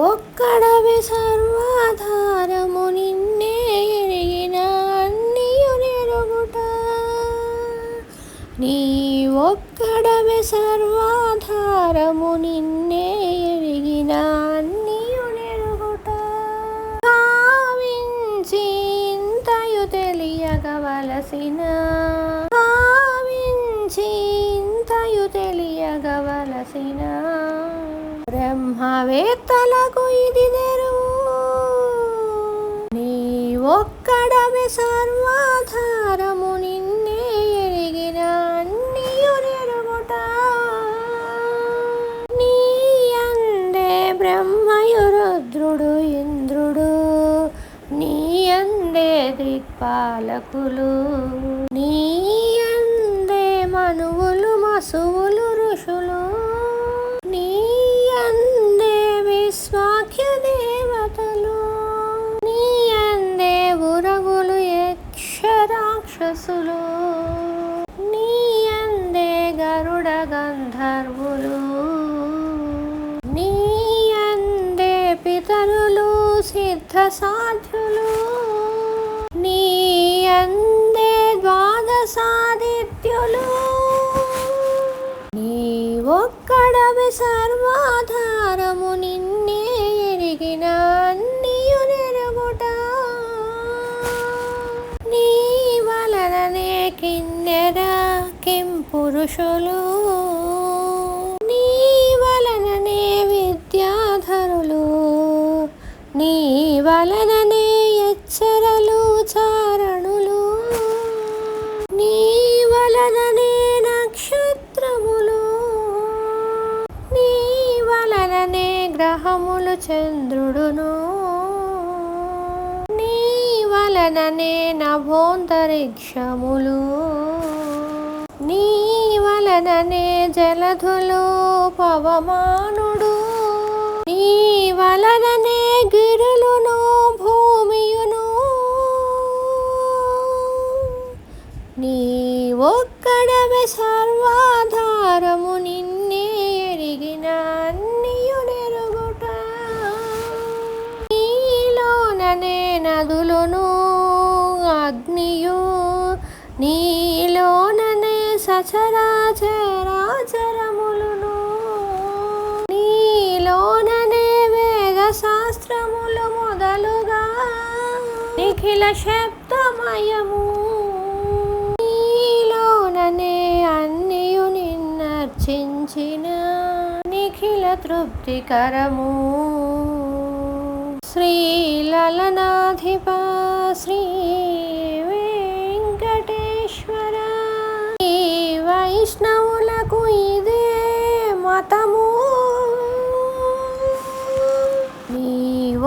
ఒక్కడవే సర్వాధారము నిన్నే ఎరిగిన అన్నియు నెరుగుట. నీ ఒక్కడవే సర్వాధారము నిన్నే ఎరిగిన అన్నియు నెరుగుట. భావించి ఇంతయు తెలియగవలసిన బ్రహ్మవేత్తలకు ఇది తెరువు. నీ ఒక్కడవే సర్వాధారము నిన్నే ఎరిగిన అన్నియు నెరుగుట. నీ అందే బ్రహ్మయు రుద్రుడు ఇంద్రుడు, నీ అందే దిక్పాలకులు, నీ అందే మనువులు మసువులు ఋషులు, నీ అందే విశ్వాఖ్య దేవతలు, నీ అందే ఉరగులు యక్ష రాక్షసులు, నీ అందే గరుడ గంధర్వులు, నీ అందే పితరులు సిద్ధ సాధ్యులు, నీ అందే ద్వాదశాదిత్యులు. నీ ఒక్కడవే సర్వాధారము నిన్నే ఎరిగిన అన్నియు నెరుగుట. నీ వలననే కిన్నెర కింపురుషులు, నీ వలననే విద్యాధరులు, నీ వలననే ఎచ్చరలు చారణులు, నీ వలననే నక్షత్రములు, నీ వలననే గ్రహములు చంద్రుడును, నీ వలననే నభోంతరిక్షములు, నీ వలననే జలధులు పవమానుడు, నీ వలననే గిరులును భూమియును. నీ ఒక్కడవే సర్వాధారము నిన్నే ఎరిగిన అన్నియు నెరుగుట. నీలోననే నదులును అగ్నియు, నీలోననే సచరాచరాచరములును, నీలోననే వేద శాస్త్రములు మొదలుగా నిఖిల శబ్దమయము, నీలోననే అన్నియు నిన్నర్చించిన నిఖిల తృప్తికరము. శ్రీలలనాధిప శ్రీ వెంకటేశ్వర, ఈ వైష్ణవులకు ఇదే మతము. నీ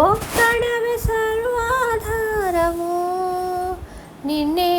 ఒక్కడవే సర్వాధారము నిన్నే